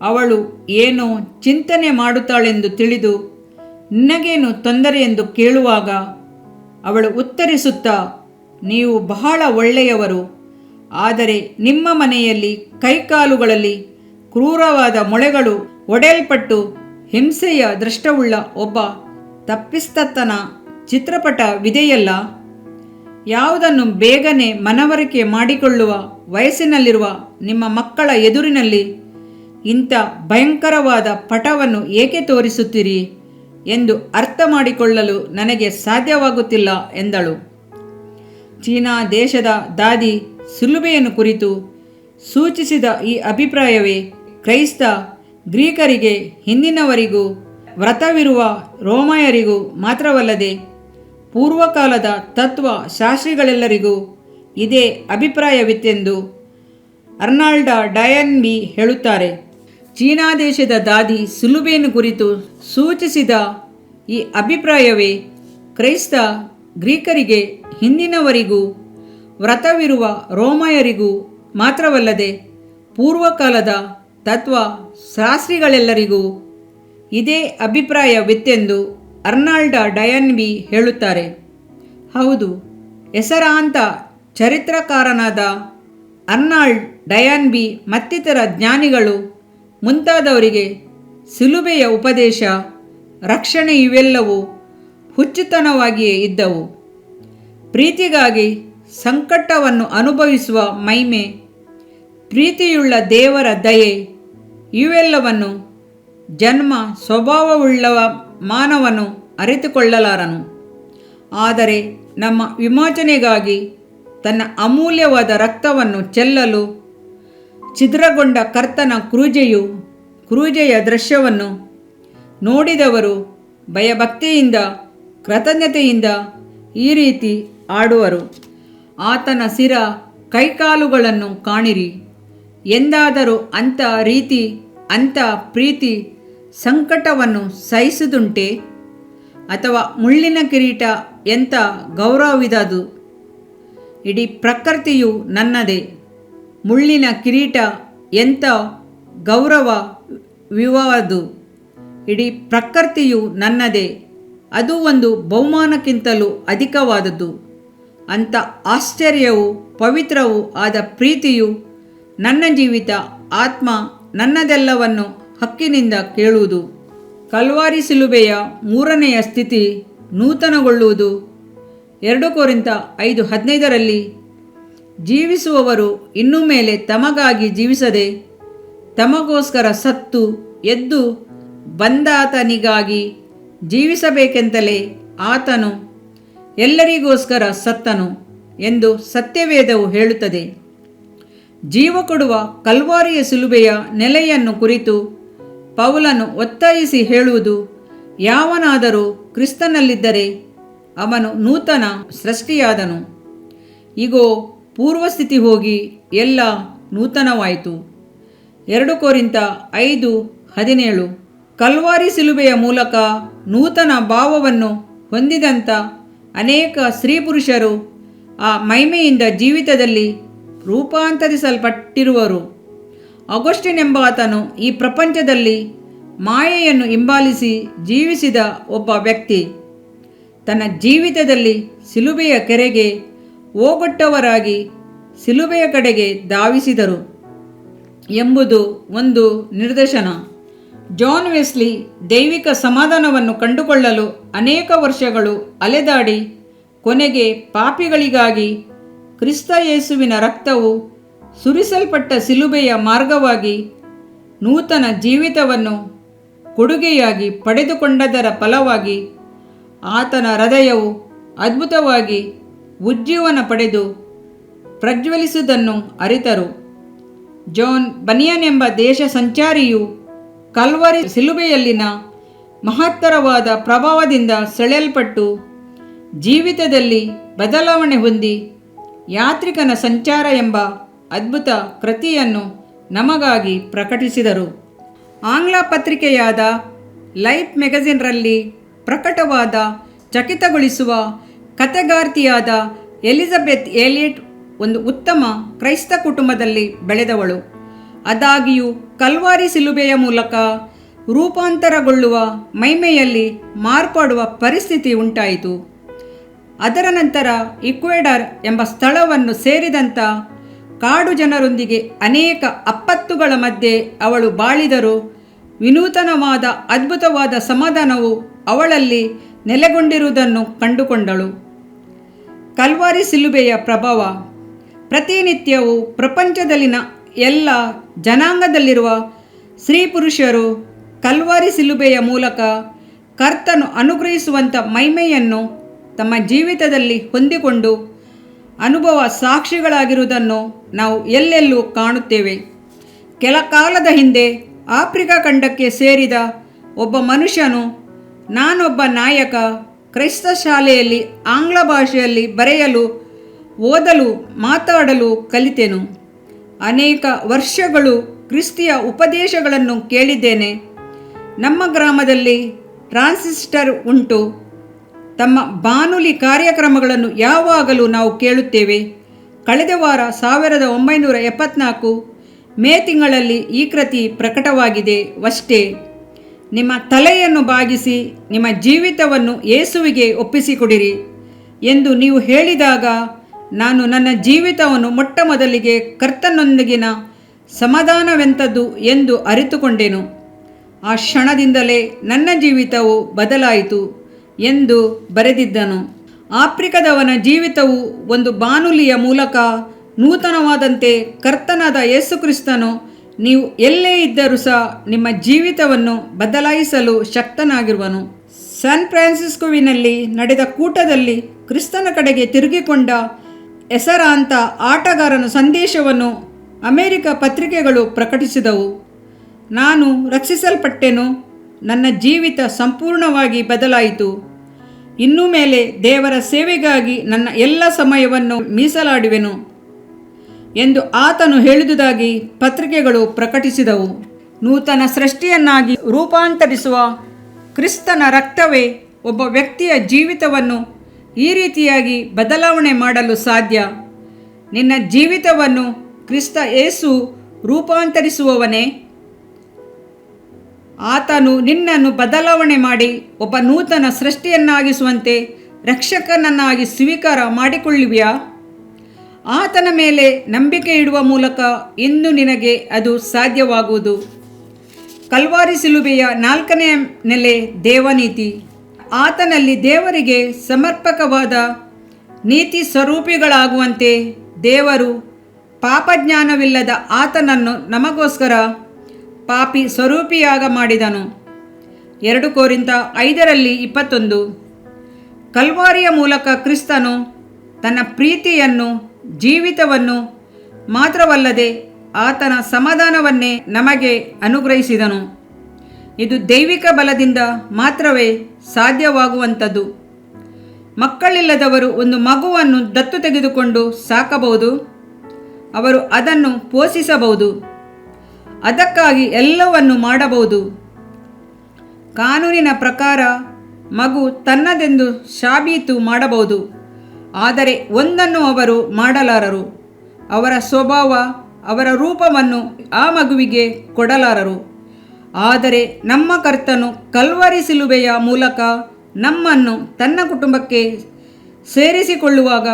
ಅವಳು ಏನೋ ಚಿಂತನೆ ಮಾಡುತ್ತಾಳೆಂದು ತಿಳಿದು ನಿನಗೇನು ತೊಂದರೆ ಎಂದು ಕೇಳುವಾಗ ಅವಳು ಉತ್ತರಿಸುತ್ತಾ, ನೀವು ಬಹಳ ಒಳ್ಳೆಯವರು, ಆದರೆ ನಿಮ್ಮ ಮನೆಯಲ್ಲಿ ಕೈಕಾಲುಗಳಲ್ಲಿ ಕ್ರೂರವಾದ ಮೊಳೆಗಳು ಒಡೆಯಲ್ಪಟ್ಟು ಹಿಂಸೆಯ ದೃಷ್ಟವುಳ್ಳ ಒಬ್ಬ ತಪ್ಪಿತಸ್ಥನ ಚಿತ್ರಪಟವಿದೆಯಲ್ಲ. ಯಾವುದನ್ನು ಬೇಗನೆ ಮನವರಿಕೆ ಮಾಡಿಕೊಳ್ಳುವ ವಯಸ್ಸಿನಲ್ಲಿರುವ ನಿಮ್ಮ ಮಕ್ಕಳ ಎದುರಿನಲ್ಲಿ ಇಂಥ ಭಯಂಕರವಾದ ಪಟವನ್ನು ಏಕೆ ತೋರಿಸುತ್ತೀರಿ ಎಂದು ಅರ್ಥ ಮಾಡಿಕೊಳ್ಳಲು ನನಗೆ ಸಾಧ್ಯವಾಗುತ್ತಿಲ್ಲ ಎಂದಳು. ಚೀನಾ ದೇಶದ ದಾದಿ ಶಿಲುಬೆಯನ್ನು ಕುರಿತು ಸೂಚಿಸಿದ ಈ ಅಭಿಪ್ರಾಯವೇ ಕ್ರೈಸ್ತ ಗ್ರೀಕರಿಗೆ ಹಿಂದಿನವರಿಗೂ ವ್ರತವಿರುವ ರೋಮಾಯರಿಗೂ ಮಾತ್ರವಲ್ಲದೆ ಪೂರ್ವಕಾಲದ ತತ್ವ ಶಾಸ್ತ್ರಿಗಳೆಲ್ಲರಿಗೂ ಇದೇ ಅಭಿಪ್ರಾಯವಿತ್ತೆಂದು ಅರ್ನಾಲ್ಡ್ ಡಯನ್ಬಿ ಹೇಳುತ್ತಾರೆ. ಚೀನಾ ದೇಶದ ದಾದಿ ಸುಲುಬೇನ್ ಕುರಿತು ಸೂಚಿಸಿದ ಈ ಅಭಿಪ್ರಾಯವೇ ಕ್ರೈಸ್ತ ಗ್ರೀಕರಿಗೆ ಹಿಂದಿನವರಿಗೂ ವ್ರತವಿರುವ ರೋಮಾಯರಿಗೂ ಮಾತ್ರವಲ್ಲದೆ ಪೂರ್ವಕಾಲದ ತತ್ವ ಶಾಸ್ತ್ರಿಗಳೆಲ್ಲರಿಗೂ ಇದೇ ಅಭಿಪ್ರಾಯವಿತ್ತೆಂದು ಅರ್ನಾಲ್ಡ್ ಡಯನ್ಬಿ ಹೇಳುತ್ತಾರೆ. ಹೌದು, ಹೆಸರಾಂತ ಚರಿತ್ರಕಾರನಾದ ಅರ್ನಾಲ್ಡ್ ಡಯನ್ಬಿ ಮತ್ತಿತರ ಜ್ಞಾನಿಗಳು ಮುಂತಾದವರಿಗೆ ಶಿಲುಬೆಯ ಉಪದೇಶ, ರಕ್ಷಣೆ ಇವೆಲ್ಲವೂ ಹುಚ್ಚುತನವಾಗಿಯೇ ಇದ್ದವು. ಪ್ರೀತಿಗಾಗಿ ಸಂಕಟವನ್ನು ಅನುಭವಿಸುವ ಮಹಿಮೆ, ಪ್ರೀತಿಯುಳ್ಳ ದೇವರ ದಯೆ ಇವೆಲ್ಲವನ್ನು ಜನ್ಮ ಸ್ವಭಾವವುಳ್ಳ ಮಾನವನು ಅರಿತುಕೊಳ್ಳಲಾರನು. ಆದರೆ ನಮ್ಮ ವಿಮೋಚನೆಗಾಗಿ ತನ್ನ ಅಮೂಲ್ಯವಾದ ರಕ್ತವನ್ನು ಚೆಲ್ಲಲು ಛಿದ್ರಗೊಂಡ ಕರ್ತನ ಕ್ರೂಜೆಯ ದೃಶ್ಯವನ್ನು ನೋಡಿದವರು ಭಯಭಕ್ತಿಯಿಂದ ಕೃತಜ್ಞತೆಯಿಂದ ಈ ರೀತಿ ಆಡುವರು: ಆತನ ಶಿರ ಕೈಕಾಲುಗಳನ್ನು ಕಾಣಿರಿ. ಎಂದಾದರೂ ಅಂಥ ರೀತಿ ಅಂಥ ಪ್ರೀತಿ ಸಂಕಟವನ್ನು ಸಹಿಸುದುಂಟೆ? ಅಥವಾ ಮುಳ್ಳಿನ ಕಿರೀಟ ಎಂಥ ಗೌರವವಿದದು? ಇಡೀ ಪ್ರಕೃತಿಯು ನನ್ನದೇ. ಮುಳ್ಳಿನ ಕಿರೀಟ ಎಂಥ ಗೌರವವಿವದು? ಇಡೀ ಪ್ರಕೃತಿಯು ನನ್ನದೇ. ಅದು ಒಂದು ಬಹುಮಾನಕ್ಕಿಂತಲೂ ಅಧಿಕವಾದದ್ದು. ಅಂಥ ಆಶ್ಚರ್ಯವೂ ಪವಿತ್ರವೂ ಆದ ಪ್ರೀತಿಯು ನನ್ನ ಜೀವಿತ ಆತ್ಮ ನನ್ನದೆಲ್ಲವನ್ನು ಹಕ್ಕಿನಿಂದ ಕೇಳುವುದು. ಕಲ್ವಾರಿ ಶಿಲುಬೆಯ ಮೂರನೆಯ ಸ್ಥಿತಿ ನೂತನಗೊಳ್ಳುವುದು. 2 ಕೊರಿಂಥ 5:15 ಜೀವಿಸುವವರು ಇನ್ನು ಮೇಲೆ ತಮಗಾಗಿ ಜೀವಿಸದೆ ತಮಗೋಸ್ಕರ ಸತ್ತು ಎದ್ದು ಬಂದಾತನಿಗಾಗಿ ಜೀವಿಸಬೇಕೆಂತಲೇ ಆತನು ಎಲ್ಲರಿಗೋಸ್ಕರ ಸತ್ತನು ಎಂದು ಸತ್ಯವೇದವು ಹೇಳುತ್ತದೆ. ಜೀವ ಕೊಡುವ ಕಲ್ವಾರಿಯ ಶಿಲುಬೆಯ ನೆಲೆಯನ್ನು ಕುರಿತು ಪೌಲನು ಒತ್ತಾಯಿಸಿ ಹೇಳುವುದು: ಯಾವನಾದರೂ ಕ್ರಿಸ್ತನಲ್ಲಿದ್ದರೆ ಅವನು ನೂತನ ಸೃಷ್ಟಿಯಾದನು. ಇಗೋ, ಪೂರ್ವಸ್ಥಿತಿ ಹೋಗಿ ಎಲ್ಲ ನೂತನವಾಯಿತು. 2 ಕೊರಿಂಥ 5:17 ಕಲ್ವಾರಿ ಶಿಲುಬೆಯ ಮೂಲಕ ನೂತನ ಭಾವವನ್ನು ಹೊಂದಿದಂಥ ಅನೇಕ ಸ್ತ್ರೀ ಪುರುಷರು ಆ ಮಹಿಮೆಯಿಂದ ಜೀವಿತದಲ್ಲಿ ರೂಪಾಂತರಿಸಲ್ಪಟ್ಟಿರುವರು. ಅಗೊಸ್ಟಿನ್ ಎಂಬಾತನು ಈ ಪ್ರಪಂಚದಲ್ಲಿ ಮಾಯೆಯನ್ನು ಹಿಂಬಾಲಿಸಿ ಜೀವಿಸಿದ ಒಬ್ಬ ವ್ಯಕ್ತಿ. ತನ್ನ ಜೀವಿತದಲ್ಲಿ ಶಿಲುಬೆಯ ಕೆರೆಗೆ ಹೋಗೊಟ್ಟವರಾಗಿ ಶಿಲುಬೆಯ ಕಡೆಗೆ ಧಾವಿಸಿದರು ಎಂಬುದು ಒಂದು ನಿದರ್ಶನ. ಜಾನ್ ವೆಸ್ಲಿ ದೈವಿಕ ಸಮಾಧಾನವನ್ನು ಕಂಡುಕೊಳ್ಳಲು ಅನೇಕ ವರ್ಷಗಳು ಅಲೆದಾಡಿ ಕೊನೆಗೆ ಪಾಪಿಗಳಿಗಾಗಿ ಕ್ರಿಸ್ತ ಯೇಸುವಿನ ರಕ್ತವು ಸುರಿಸಲ್ಪಟ್ಟ ಶಿಲುಬೆಯ ಮಾರ್ಗವಾಗಿ ನೂತನ ಜೀವಿತವನ್ನು ಕೊಡುಗೆಯಾಗಿ ಪಡೆದುಕೊಂಡದರ ಫಲವಾಗಿ ಆತನ ಹೃದಯವು ಅದ್ಭುತವಾಗಿ ಉಜ್ಜೀವನ ಪಡೆದು ಪ್ರಜ್ವಲಿಸುವುದನ್ನು ಅರಿತರು. ಜಾನ್ ಬನಿಯನ್ ಎಂಬ ದೇಶ ಸಂಚಾರಿಯು ಕಲ್ವಾರಿ ಶಿಲುಬೆಯಲ್ಲಿನ ಮಹತ್ತರವಾದ ಪ್ರಭಾವದಿಂದ ಸೆಳೆಯಲ್ಪಟ್ಟು ಜೀವಿತದಲ್ಲಿ ಬದಲಾವಣೆ ಹೊಂದಿ ಯಾತ್ರಿಕನ ಸಂಚಾರ ಎಂಬ ಅದ್ಭುತ ಕೃತಿಯನ್ನು ನಮಗಾಗಿ ಪ್ರಕಟಿಸಿದರು. ಆಂಗ್ಲ ಪತ್ರಿಕೆಯಾದ ಲೈಫ್ ಮ್ಯಾಗಜಿನ್ರಲ್ಲಿ ಪ್ರಕಟವಾದ ಚಕಿತಗೊಳಿಸುವ ಕಥೆಗಾರ್ತಿಯಾದ ಎಲಿಜಬೆತ್ ಎಲಿಯಟ್ ಒಂದು ಉತ್ತಮ ಕ್ರೈಸ್ತ ಕುಟುಂಬದಲ್ಲಿ ಬೆಳೆದವಳು. ಆದಾಗ್ಯೂ ಕಲ್ವಾರಿ ಶಿಲುಬೆಯ ಮೂಲಕ ರೂಪಾಂತರಗೊಳ್ಳುವ ಮಹಿಮೆಯಲ್ಲಿ ಮಾರ್ಪಾಡುವ ಪರಿಸ್ಥಿತಿ ಉಂಟಾಯಿತು. ಅದರ ನಂತರ ಇಕ್ವೆಡರ್ ಎಂಬ ಸ್ಥಳವನ್ನು ಸೇರಿದಂಥ ಕಾಡು ಜನರೊಂದಿಗೆ ಅನೇಕ ಆಪತ್ತುಗಳ ಮಧ್ಯೆ ಅವಳು ಬಾಳಿದರೂ ವಿನೂತನವಾದ ಅದ್ಭುತವಾದ ಸಮಾಧಾನವು ಅವಳಲ್ಲಿ ನೆಲೆಗೊಂಡಿರುವುದನ್ನು ಕಂಡುಕೊಂಡಳು. ಕಲ್ವಾರಿ ಶಿಲುಬೆಯ ಪ್ರಭಾವ ಪ್ರತಿನಿತ್ಯವೂ ಪ್ರಪಂಚದಲ್ಲಿನ ಎಲ್ಲ ಜನಾಂಗದಲ್ಲಿರುವ ಸ್ತ್ರೀ ಪುರುಷರು ಕಲ್ವಾರಿ ಶಿಲುಬೆಯ ಮೂಲಕ ಕರ್ತನು ಅನುಗ್ರಹಿಸುವಂಥ ಮಹಿಮೆಯನ್ನು ತಮ್ಮ ಜೀವಿತದಲ್ಲಿ ಹೊಂದಿಕೊಂಡು ಅನುಭವ ಸಾಕ್ಷಿಗಳಾಗಿರುವುದನ್ನು ನಾವು ಎಲ್ಲೆಲ್ಲೂ ಕಾಣುತ್ತೇವೆ. ಕೆಲ ಕಾಲದ ಹಿಂದೆ ಆಫ್ರಿಕಾ ಖಂಡಕ್ಕೆ ಸೇರಿದ ಒಬ್ಬ ಮನುಷ್ಯನು, ನಾನೊಬ್ಬ ನಾಯಕ, ಕ್ರೈಸ್ತ ಶಾಲೆಯಲ್ಲಿ ಆಂಗ್ಲ ಭಾಷೆಯಲ್ಲಿ ಬರೆಯಲು, ಓದಲು, ಮಾತಾಡಲು ಕಲಿತೆನು. ಅನೇಕ ವರ್ಷಗಳು ಕ್ರಿಸ್ತಿಯ ಉಪದೇಶಗಳನ್ನು ಕೇಳಿದ್ದೇನೆ. ನಮ್ಮ ಗ್ರಾಮದಲ್ಲಿ ಟ್ರಾನ್ಸಿಸ್ಟರ್ ಉಂಟು. ತಮ್ಮ ಬಾನುಲಿ ಕಾರ್ಯಕ್ರಮಗಳನ್ನು ಯಾವಾಗಲೂ ನಾವು ಕೇಳುತ್ತೇವೆ. ಕಳೆದ ವಾರ 1974 ಮೇ ತಿಂಗಳಲ್ಲಿ ಈ ಕೃತಿ ಪ್ರಕಟವಾಗಿದೆ ವಷ್ಟೇ. ನಿಮ್ಮ ತಲೆಯನ್ನು ಬಾಗಿಸಿ ನಿಮ್ಮ ಜೀವಿತವನ್ನು ಯೇಸುವಿಗೆ ಒಪ್ಪಿಸಿಕೊಡಿರಿ ಎಂದು ನೀವು ಹೇಳಿದಾಗ ನಾನು ನನ್ನ ಜೀವಿತವನ್ನು ಮೊಟ್ಟ ಮೊದಲಿಗೆ ಕರ್ತನೊಂದಿಗಿನ ಸಮಾಧಾನವೆಂಥದ್ದು ಎಂದು ಅರಿತುಕೊಂಡೆನು. ಆ ಕ್ಷಣದಿಂದಲೇ ನನ್ನ ಜೀವಿತವು ಬದಲಾಯಿತು ಎಂದು ಬರೆದಿದ್ದನು. ಆಫ್ರಿಕಾದವನ ಜೀವಿತವು ಒಂದು ಬಾನುಲಿಯ ಮೂಲಕ ನೂತನವಾದಂತೆ ಕರ್ತನಾದ ಯೇಸುಕ್ರಿಸ್ತನು ನೀವು ಎಲ್ಲೇ ಇದ್ದರೂ ಸಹ ನಿಮ್ಮ ಜೀವಿತವನ್ನು ಬದಲಾಯಿಸಲು ಶಕ್ತನಾಗಿರುವನು. ಸ್ಯಾನ್ ಫ್ರಾನ್ಸಿಸ್ಕೋವಿನಲ್ಲಿ ನಡೆದ ಕೂಟದಲ್ಲಿ ಕ್ರಿಸ್ತನ ಕಡೆಗೆ ತಿರುಗಿಕೊಂಡ ಎಸರಾಂತ ಆಟಗಾರನ ಸಂದೇಶವನ್ನು ಅಮೆರಿಕ ಪತ್ರಿಕೆಗಳು ಪ್ರಕಟಿಸಿದವು. ನಾನು ರಕ್ಷಿಸಲ್ಪಟ್ಟೆನು, ನನ್ನ ಜೀವಿತ ಸಂಪೂರ್ಣವಾಗಿ ಬದಲಾಯಿತು, ಇನ್ನು ಮೇಲೆ ದೇವರ ಸೇವೆಗಾಗಿ ನನ್ನ ಎಲ್ಲ ಸಮಯವನ್ನು ಮೀಸಲಾಡುವೆನು ಎಂದು ಆತನು ಹೇಳಿದುದಾಗಿ ಪತ್ರಿಕೆಗಳು ಪ್ರಕಟಿಸಿದವು. ನೂತನ ಸೃಷ್ಟಿಯನ್ನಾಗಿ ರೂಪಾಂತರಿಸುವ ಕ್ರಿಸ್ತನ ರಕ್ತವೇ ಒಬ್ಬ ವ್ಯಕ್ತಿಯ ಜೀವಿತವನ್ನು ಈ ರೀತಿಯಾಗಿ ಬದಲಾವಣೆ ಮಾಡಲು ಸಾಧ್ಯ. ನಿನ್ನ ಜೀವಿತವನ್ನು ಕ್ರಿಸ್ತ ಯೇಸು ರೂಪಾಂತರಿಸುವವನೇ. ಆತನು ನಿನ್ನನ್ನು ಬದಲಾವಣೆ ಮಾಡಿ ಒಬ್ಬ ನೂತನ ಸೃಷ್ಟಿಯನ್ನಾಗಿಸುವಂತೆ ರಕ್ಷಕನನ್ನಾಗಿ ಸ್ವೀಕಾರ ಮಾಡಿಕೊಳ್ಳುವಿಯಾ? ಆತನ ಮೇಲೆ ನಂಬಿಕೆ ಇಡುವ ಮೂಲಕ ಇಂದು ನಿನಗೆ ಅದು ಸಾಧ್ಯವಾಗುವುದು. ಕಲ್ವಾರಿ ಶಿಲುಬೆಯ 4ನೇ ನೆಲೆ ದೇವನೀತಿ. ಆತನಲ್ಲಿ ದೇವರಿಗೆ ಸಮರ್ಪಕವಾದ ನೀತಿ ಸ್ವರೂಪಿಗಳಾಗುವಂತೆ ದೇವರು ಪಾಪಜ್ಞಾನವಿಲ್ಲದ ಆತನನ್ನು ನಮಗೋಸ್ಕರ ಪಾಪಿ ಸ್ವರೂಪಿಯಾಗ ಮಾಡಿದನು. 2 ಕೊರಿಂಥ 5:21. ಕಲ್ವಾರಿಯ ಮೂಲಕ ಕ್ರಿಸ್ತನು ತನ್ನ ಪ್ರೀತಿಯನ್ನು, ಜೀವಿತವನ್ನು ಮಾತ್ರವಲ್ಲದೆ ಆತನ ಸಮಾಧಾನವನ್ನೇ ನಮಗೆ ಅನುಗ್ರಹಿಸಿದನು. ಇದು ದೈವಿಕ ಬಲದಿಂದ ಮಾತ್ರವೇ ಸಾಧ್ಯವಾಗುವಂಥದ್ದು. ಮಕ್ಕಳಿಲ್ಲದವರು ಒಂದು ಮಗುವನ್ನು ದತ್ತು ತೆಗೆದುಕೊಂಡು ಸಾಕಬಹುದು, ಅವರು ಅದನ್ನು ಪೋಷಿಸಬಹುದು, ಅದಕ್ಕಾಗಿ ಎಲ್ಲವನ್ನು ಮಾಡಬಹುದು. ಕಾನೂನಿನ ಪ್ರಕಾರ ಮಗು ತನ್ನದೆಂದು ಸಾಬೀತು ಮಾಡಬಹುದು, ಆದರೆ ಒಂದನ್ನು ಅವರು ಮಾಡಲಾರರು. ಅವರ ಸ್ವಭಾವ, ಅವರ ರೂಪವನ್ನು ಆ ಮಗುವಿಗೆ ಕೊಡಲಾರರು. ಆದರೆ ನಮ್ಮ ಕರ್ತನು ಕಲ್ವಾರಿ ಶಿಲುಬೆಯ ಮೂಲಕ ನಮ್ಮನ್ನು ತನ್ನ ಕುಟುಂಬಕ್ಕೆ ಸೇರಿಸಿಕೊಳ್ಳುವಾಗ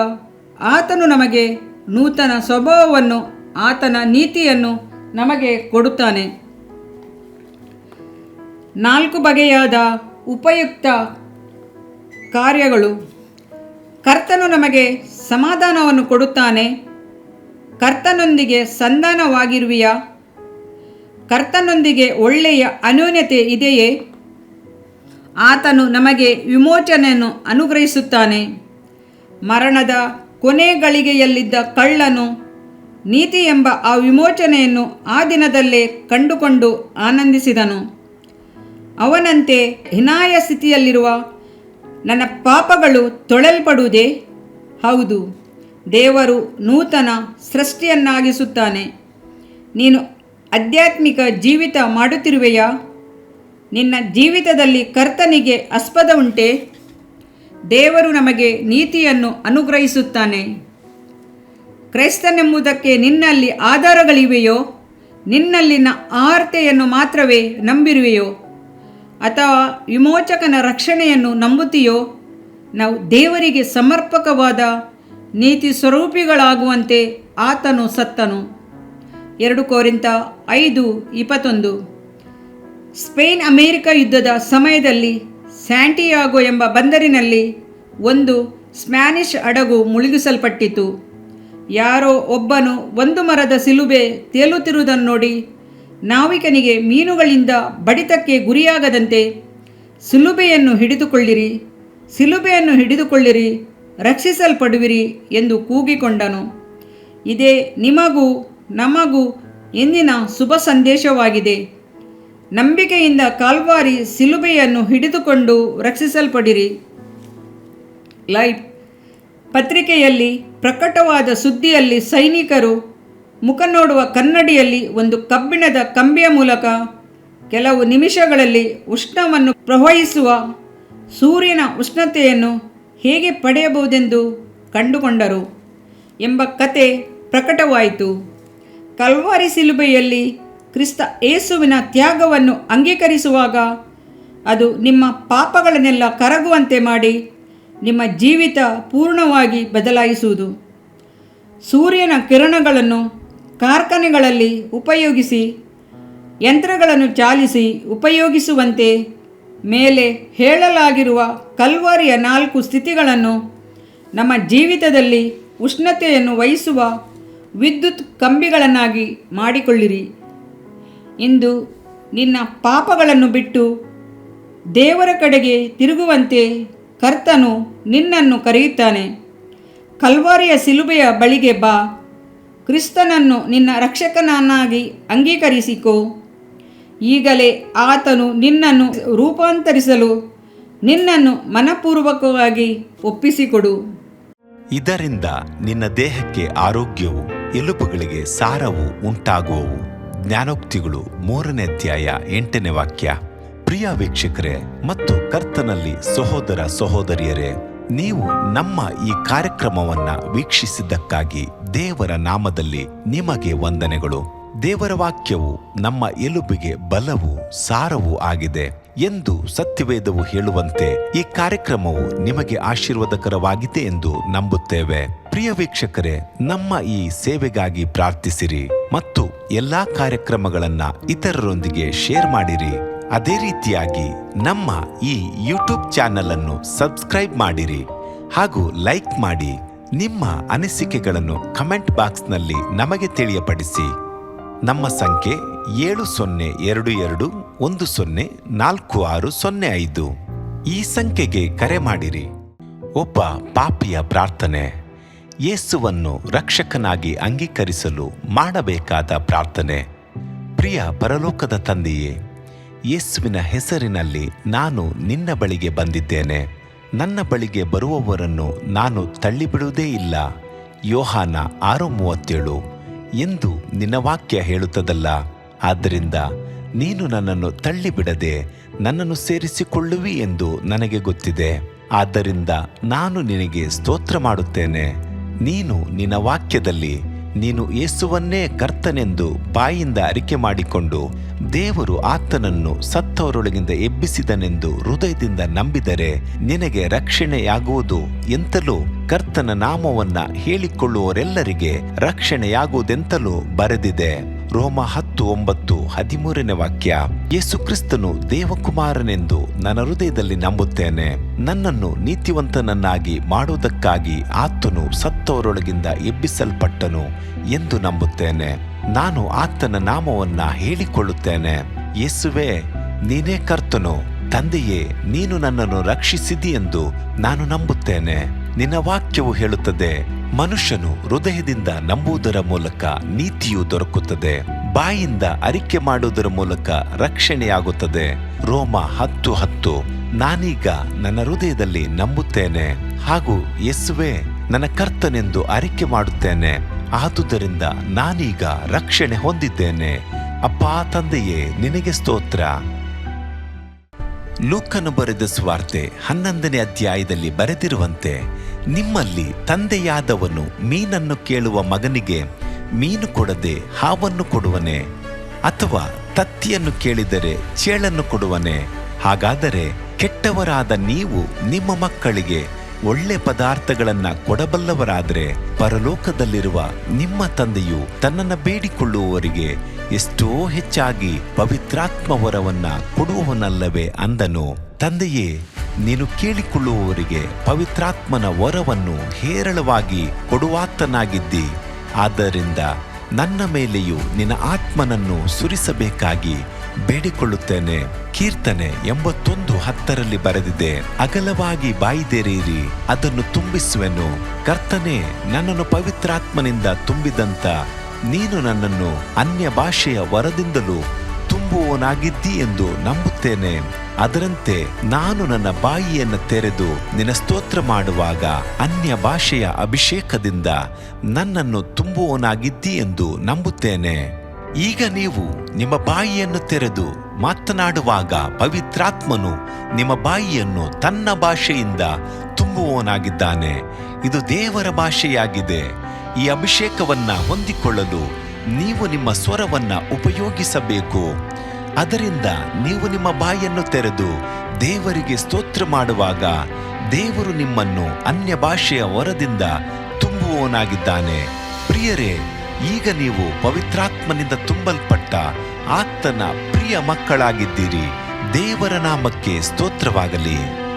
ಆತನು ನಮಗೆ ನೂತನ ಸ್ವಭಾವವನ್ನು, ಆತನ ನೀತಿಯನ್ನು ನಮಗೆ ಕೊಡುತ್ತಾನೆ. 4 ಬಗೆಯಾದ ಉಪಯುಕ್ತ ಕಾರ್ಯಗಳು. ಕರ್ತನು ನಮಗೆ ಸಮಾಧಾನವನ್ನು ಕೊಡುತ್ತಾನೆ. ಕರ್ತನೊಂದಿಗೆ ಸಂಧಾನವಾಗಿರುವಿಯಾ? ಕರ್ತನೊಂದಿಗೆ ಒಳ್ಳೆಯ ಅನ್ಯೋನ್ಯತೆ ಇದೆಯೇ? ಆತನು ನಮಗೆ ವಿಮೋಚನೆಯನ್ನು ಅನುಗ್ರಹಿಸುತ್ತಾನೆ. ಮರಣದ ಕೊನೆಗಳಿಗೆಯಲ್ಲಿದ್ದ ಕಳ್ಳನು ನೀತಿ ಎಂಬ ಆ ವಿಮೋಚನೆಯನ್ನು ಆ ದಿನದಲ್ಲೇ ಕಂಡುಕೊಂಡು ಆನಂದಿಸಿದನು. ಅವನಂತೆ ಹೀನಾಯ ಸ್ಥಿತಿಯಲ್ಲಿರುವ ನನ್ನ ಪಾಪಗಳು ತೊಳೆಯಲ್ಪಡುವುದೇ? ಹೌದು, ದೇವರು ನೂತನ ಸೃಷ್ಟಿಯನ್ನಾಗಿಸುತ್ತಾನೆ. ನೀನು ಆಧ್ಯಾತ್ಮಿಕ ಜೀವಿತ ಮಾಡುತ್ತಿರುವೆಯಾ? ನಿನ್ನ ಜೀವಿತದಲ್ಲಿ ಕರ್ತನಿಗೆ ಆಸ್ಪದ ಉಂಟೆ? ದೇವರು ನಮಗೆ ನೀತಿಯನ್ನು ಅನುಗ್ರಹಿಸುತ್ತಾನೆ. ಕ್ರೈಸ್ತನೆಂಬುದಕ್ಕೆ ನಿನ್ನಲ್ಲಿ ಆಧಾರಗಳಿವೆಯೋ? ನಿನ್ನಲ್ಲಿನ ಆರ್ತೆಯನ್ನು ಮಾತ್ರವೇ ನಂಬಿರುವೆಯೋ? ಅಥವಾ ವಿಮೋಚಕನ ರಕ್ಷಣೆಯನ್ನು ನಂಬುತ್ತೀಯೋ? ನಾವು ದೇವರಿಗೆ ಸಮರ್ಪಕವಾದ ನೀತಿ ಸ್ವರೂಪಿಗಳಾಗುವಂತೆ ಆತನು ಸತ್ತನು. 2 ಕೊರಿಂಥ 5:21. ಸ್ಪೇನ್ ಅಮೆರಿಕ ಯುದ್ಧದ ಸಮಯದಲ್ಲಿ ಸ್ಯಾಂಟಿಯಾಗೋ ಎಂಬ ಬಂದರಿನಲ್ಲಿ ಒಂದು ಸ್ಪ್ಯಾನಿಷ್ ಹಡಗು ಮುಳುಗಿಸಲ್ಪಟ್ಟಿತು. ಯಾರೋ ಒಬ್ಬನು ಒಂದು ಮರದ ಶಿಲುಬೆ ತೇಲುತ್ತಿರುವುದನ್ನು ನೋಡಿ ನಾವಿಕನಿಗೆ ಮೀನುಗಳಿಂದ ಬಡಿತಕ್ಕೆ ಗುರಿಯಾಗದಂತೆ ಶಿಲುಬೆಯನ್ನು ಹಿಡಿದುಕೊಳ್ಳಿರಿ, ಶಿಲುಬೆಯನ್ನು ಹಿಡಿದುಕೊಳ್ಳಿರಿ, ರಕ್ಷಿಸಲ್ಪಡುವಿರಿ ಎಂದು ಕೂಗಿಕೊಂಡನು. ಇದೇ ನಿಮಗೂ ನಮಗೂ ಎಂದಿನ ಶುಭ ಸಂದೇಶವಾಗಿದೆ. ನಂಬಿಕೆಯಿಂದ ಕಾಲ್ವಾರಿ ಸಿಲುಬೆಯನ್ನು ಹಿಡಿದುಕೊಂಡು ರಕ್ಷಿಸಲ್ಪಡಿರಿ. ಲೈವ್ ಪತ್ರಿಕೆಯಲ್ಲಿ ಪ್ರಕಟವಾದ ಸುದ್ದಿಯಲ್ಲಿ ಸೈನಿಕರು ಮುಖ ನೋಡುವ ಕನ್ನಡಿಯಲ್ಲಿ ಒಂದು ಕಬ್ಬಿಣದ ಕಂಬಿಯ ಮೂಲಕ ಕೆಲವು ನಿಮಿಷಗಳಲ್ಲಿ ಉಷ್ಣವನ್ನು ಪ್ರವಹಿಸುವ ಸೂರ್ಯನ ಉಷ್ಣತೆಯನ್ನು ಹೇಗೆ ಪಡೆಯಬಹುದೆಂದು ಕಂಡುಕೊಂಡರು ಎಂಬ ಕತೆ ಪ್ರಕಟವಾಯಿತು. ಕಲ್ವಾರಿ ಸಿಲುಬೆಯಲ್ಲಿ ಕ್ರಿಸ್ತ ಯೇಸುವಿನ ತ್ಯಾಗವನ್ನು ಅಂಗೀಕರಿಸುವಾಗ ಅದು ನಿಮ್ಮ ಪಾಪಗಳನ್ನೆಲ್ಲ ಕರಗುವಂತೆ ಮಾಡಿ ನಿಮ್ಮ ಜೀವಿತ ಪೂರ್ಣವಾಗಿ ಬದಲಾಯಿಸುವುದು. ಸೂರ್ಯನ ಕಿರಣಗಳನ್ನು ಕಾರ್ಖಾನೆಗಳಲ್ಲಿ ಉಪಯೋಗಿಸಿ ಯಂತ್ರಗಳನ್ನು ಚಾಲಿಸಿ ಉಪಯೋಗಿಸುವಂತೆ ಮೇಲೆ ಹೇಳಲಾಗಿರುವ ಕಲ್ವಾರಿಯ 4 ಸ್ಥಿತಿಗಳನ್ನು ನಮ್ಮ ಜೀವಿತದಲ್ಲಿ ಉಷ್ಣತೆಯನ್ನು ವಹಿಸುವ ವಿದ್ಯುತ್ ಕಂಬಿಗಳನ್ನಾಗಿ ಮಾಡಿಕೊಳ್ಳಿರಿ. ಇಂದು ನಿನ್ನ ಪಾಪಗಳನ್ನು ಬಿಟ್ಟು ದೇವರ ಕಡೆಗೆ ತಿರುಗುವಂತೆ ಕರ್ತನು ನಿನ್ನನ್ನು ಕರೆಯುತ್ತಾನೆ. ಕಲ್ವಾರಿಯ ಸಿಲುಬೆಯ ಬಳಿಗೆ ಬಾ. ಕ್ರಿಸ್ತನನ್ನು ನಿನ್ನ ರಕ್ಷಕನನ್ನಾಗಿ ಅಂಗೀಕರಿಸಿಕೋ. ಈಗಲೇ ಆತನು ನಿನ್ನನ್ನು ರೂಪಾಂತರಿಸಲು ನಿನ್ನನ್ನು ಮನಪೂರ್ವಕವಾಗಿ ಒಪ್ಪಿಸಿಕೊಡು. ಇದರಿಂದ ನಿನ್ನ ದೇಹಕ್ಕೆ ಆರೋಗ್ಯವು, ಎಲುಬುಗಳಿಗೆ ಸಾರವು ಉಂಟಾಗುವವು. ಜ್ಞಾನೋಕ್ತಿಗಳು 3ನೇ ಅಧ್ಯಾಯ 8ನೇ ವಾಕ್ಯ. ಪ್ರಿಯ ವೀಕ್ಷಕರೇ ಮತ್ತು ಕರ್ತನಲ್ಲಿ ಸಹೋದರ ಸಹೋದರಿಯರೇ, ನೀವು ನಮ್ಮ ಈ ಕಾರ್ಯಕ್ರಮವನ್ನ ವೀಕ್ಷಿಸಿದ್ದಕ್ಕಾಗಿ ದೇವರ ನಾಮದಲ್ಲಿ ನಿಮಗೆ ವಂದನೆಗಳು. ದೇವರ ವಾಕ್ಯವು ನಮ್ಮ ಎಲುಬಿಗೆ ಬಲವೂ ಸಾರವೂ ಆಗಿದೆ ಎಂದು ಸತ್ಯವೇದವು ಹೇಳುವಂತೆ ಈ ಕಾರ್ಯಕ್ರಮವು ನಿಮಗೆ ಆಶೀರ್ವಾದಕರವಾಗಿದೆ ಎಂದು ನಂಬುತ್ತೇವೆ. ಪ್ರಿಯ ವೀಕ್ಷಕರೇ, ನಮ್ಮ ಈ ಸೇವೆಗಾಗಿ ಪ್ರಾರ್ಥಿಸಿರಿ ಮತ್ತು ಎಲ್ಲಾ ಕಾರ್ಯಕ್ರಮಗಳನ್ನ ಇತರರೊಂದಿಗೆ ಶೇರ್ ಮಾಡಿರಿ. ಅದೇ ರೀತಿಯಾಗಿ ನಮ್ಮ ಈ ಯೂಟ್ಯೂಬ್ ಚಾನೆಲ್ ಅನ್ನು ಸಬ್ಸ್ಕ್ರೈಬ್ ಮಾಡಿರಿ ಹಾಗೂ ಲೈಕ್ ಮಾಡಿ. ನಿಮ್ಮ ಅನಿಸಿಕೆಗಳನ್ನು ಕಮೆಂಟ್ ಬಾಕ್ಸ್ನಲ್ಲಿ ನಮಗೆ ತಿಳಿಯಪಡಿಸಿ. ನಮ್ಮ ಸಂಖ್ಯೆ 7022104605. ಈ ಸಂಖ್ಯೆಗೆ ಕರೆ ಮಾಡಿರಿ. ಒಬ್ಬ ಪಾಪಿಯ ಪ್ರಾರ್ಥನೆ. ಯೇಸುವನ್ನು ರಕ್ಷಕನಾಗಿ ಅಂಗೀಕರಿಸಲು ಮಾಡಬೇಕಾದ ಪ್ರಾರ್ಥನೆ. ಪ್ರಿಯ ಪರಲೋಕದ ತಂದೆಯೇ, ಯೇಸುವಿನ ಹೆಸರಿನಲ್ಲಿ ನಾನು ನಿನ್ನ ಬಳಿಗೆ ಬಂದಿದ್ದೇನೆ. ನನ್ನ ಬಳಿಗೆ ಬರುವವರನ್ನು ನಾನು ತಳ್ಳಿಬಿಡುವುದೇ ಇಲ್ಲ. ಯೋಹಾನ 6:37 ಎಂದು ನಿನ್ನ ವಾಕ್ಯ ಹೇಳುತ್ತದಲ್ಲ. ಆದ್ದರಿಂದ ನೀನು ನನ್ನನ್ನು ತಳ್ಳಿಬಿಡದೆ ನನ್ನನ್ನು ಸೇರಿಸಿಕೊಳ್ಳುವಿ ಎಂದು ನನಗೆ ಗೊತ್ತಿದೆ. ಆದ್ದರಿಂದ ನಾನು ನಿನಗೆ ಸ್ತೋತ್ರ ಮಾಡುತ್ತೇನೆ. ನೀನು ನಿನ್ನ ವಾಕ್ಯದಲ್ಲಿ ನೀನು ಯೇಸುವನ್ನೇ ಕರ್ತನೆಂದು ಬಾಯಿಂದ ಅರಿಕೆ ಮಾಡಿಕೊಂಡು ದೇವರು ಆತನನ್ನು ಸತ್ತವರೊಳಗಿಂದ ಎಬ್ಬಿಸಿದನೆಂದು ಹೃದಯದಿಂದ ನಂಬಿದರೆ ನಿನಗೆ ರಕ್ಷಣೆಯಾಗುವುದು ಎಂತಲೂ ಕರ್ತನ ನಾಮವನ್ನ ಹೇಳಿಕೊಳ್ಳುವವರೆಲ್ಲರಿಗೆ ರಕ್ಷಣೆಯಾಗುವುದೆಂತಲೂ ಬರೆದಿದೆ. ರೋಮ 10:9-13ನೇ ವಾಕ್ಯ. ಯೇಸು ಕ್ರಿಸ್ತನು ದೇವಕುಮಾರನೆಂದು ನನ್ನ ಹೃದಯದಲ್ಲಿ ನಂಬುತ್ತೇನೆ. ನನ್ನನ್ನು ನೀತಿವಂತನನ್ನಾಗಿ ಮಾಡುವುದಕ್ಕಾಗಿ ಆತನು ಸತ್ತವರೊಳಗಿಂದ ಎಬ್ಬಿಸಲ್ಪಟ್ಟನು ಎಂದು ನಂಬುತ್ತೇನೆ. ನಾನು ಆತನ ನಾಮವನ್ನ ಹೇಳಿಕೊಳ್ಳುತ್ತೇನೆ. ಯೇಸುವೇ, ನೀನೇ ಕರ್ತನು. ತಂದೆಯೇ, ನೀನು ನನ್ನನ್ನು ರಕ್ಷಿಸಿದಿ ಎಂದು ನಾನು ನಂಬುತ್ತೇನೆ. ನಿನ್ನ ವಾಕ್ಯವು ಹೇಳುತ್ತದೆ, ಮನುಷ್ಯನು ಹೃದಯದಿಂದ ನಂಬುವುದರ ಮೂಲಕ ನೀತಿಯು ದೊರಕುತ್ತದೆ, ಬಾಯಿಂದ ಅರಿಕೆ ಮಾಡುವುದರ ಮೂಲಕ ರಕ್ಷಣೆಯಾಗುತ್ತದೆ. ರೋಮ 10:10. ನಾನೀಗ ನನ್ನ ಹೃದಯದಲ್ಲಿ ನಂಬುತ್ತೇನೆ ಹಾಗೂ ಯೇಸುವೇ ನನ್ನ ಕರ್ತನೆಂದು ಅರಿಕೆ ಮಾಡುತ್ತೇನೆ. ಆದುದರಿಂದ ನಾನೀಗ ರಕ್ಷಣೆ ಹೊಂದಿದ್ದೇನೆ. ಅಪ್ಪಾ ತಂದೆಯೇ, ನಿನಗೆ ಸ್ತೋತ್ರ. ಲೂಕನು ಬರೆದ ಸುವಾರ್ತೆ 11ನೇ ಅಧ್ಯಾಯದಲ್ಲಿ ಬರೆದಿರುವಂತೆ, ನಿಮ್ಮಲ್ಲಿ ತಂದೆಯಾದವನು ಮೀನನ್ನು ಕೇಳುವ ಮಗನಿಗೆ ಮೀನು ಕೊಡದೆ ಹಾವನ್ನು ಕೊಡುವನೆ? ಅಥವಾ ತತ್ತಿಯನ್ನು ಕೇಳಿದರೆ ಚೇಳನ್ನು ಕೊಡುವನೆ? ಹಾಗಾದರೆ ಕೆಟ್ಟವರಾದ ನೀವು ನಿಮ್ಮ ಮಕ್ಕಳಿಗೆ ಒಳ್ಳೆ ಪದಾರ್ಥಗಳನ್ನ ಕೊಡಬಲ್ಲವರಾದರೆ ಪರಲೋಕದಲ್ಲಿರುವ ನಿಮ್ಮ ತಂದೆಯು ತನ್ನನ್ನು ಬೇಡಿಕೊಳ್ಳುವವರಿಗೆ ಎಷ್ಟೋ ಹೆಚ್ಚಾಗಿ ಪವಿತ್ರಾತ್ಮ ವರವನ್ನ ಕೊಡುವವನಲ್ಲವೇ ಅಂದನು. ತಂದೆಯೇ, ನೀನು ಕೇಳಿಕೊಳ್ಳುವವರಿಗೆ ಪವಿತ್ರಾತ್ಮನ ವರವನ್ನು ಹೇರಳವಾಗಿ ಕೊಡುವಾತನಾಗಿದ್ದಿ. ಆದ್ದರಿಂದ ನನ್ನ ಮೇಲೆಯೂ ನಿನ್ನ ಆತ್ಮನನ್ನು ಸುರಿಸಬೇಕಾಗಿ ಬೇಡಿಕೊಳ್ಳುತ್ತೇನೆ. ಕೀರ್ತನೆ 81:10 ಬರೆದಿದೆ, ಅಗಲವಾಗಿ ಬಾಯಿದೆರೆಯಿರಿ, ಅದನ್ನು ತುಂಬಿಸುವೆನು. ಕರ್ತನೇ, ನನ್ನನ್ನು ಪವಿತ್ರಾತ್ಮನಿಂದ ತುಂಬಿದಂತ ನೀನು ನನ್ನನ್ನು ಅನ್ಯ ಭಾಷೆಯ ವರದಿಂದಲೂ ತುಂಬುವವನಾಗಿದ್ದಿ ಎಂದು ನಂಬುತ್ತೇನೆ. ಅದರಂತೆ ನಾನು ನನ್ನ ಬಾಯಿಯನ್ನು ತೆರೆದು ನಿನ್ನ ಸ್ತೋತ್ರ ಮಾಡುವಾಗ ಅನ್ಯ ಭಾಷೆಯ ಅಭಿಷೇಕದಿಂದ ನನ್ನನ್ನು ತುಂಬುವವನಾಗಿದ್ದಿ ಎಂದು ನಂಬುತ್ತೇನೆ. ಈಗ ನೀವು ನಿಮ್ಮ ಬಾಯಿಯನ್ನು ತೆರೆದು ಮಾತನಾಡುವಾಗ ಪವಿತ್ರಾತ್ಮನು ನಿಮ್ಮ ಬಾಯಿಯನ್ನು ತನ್ನ ಭಾಷೆಯಿಂದ ತುಂಬುವವನಾಗಿದ್ದಾನೆ. ಇದು ದೇವರ ಭಾಷೆಯಾಗಿದೆ. ಈ ಅಭಿಷೇಕವನ್ನ ಹೊಂದಿಕೊಳ್ಳಲು ನೀವು ನಿಮ್ಮ ಸ್ವರವನ್ನ ಉಪಯೋಗಿಸಬೇಕು. ಅದರಿಂದ ನೀವು ನಿಮ್ಮ ಬಾಯನ್ನು ತೆರೆದು ದೇವರಿಗೆ ಸ್ತೋತ್ರ ಮಾಡುವಾಗ ದೇವರು ನಿಮ್ಮನ್ನು ಅನ್ಯ ಭಾಷೆಯ ವರದಿಂದ ತುಂಬುವವನಾಗಿದ್ದಾನೆ. ಪ್ರಿಯರೇ, ಈಗ ನೀವು ಪವಿತ್ರಾತ್ಮನಿಂದ ತುಂಬಲ್ಪಟ್ಟ ಆತನ ಪ್ರಿಯ ಮಕ್ಕಳಾಗಿದ್ದೀರಿ. ದೇವರ ನಾಮಕ್ಕೆ ಸ್ತೋತ್ರವಾಗಲಿ.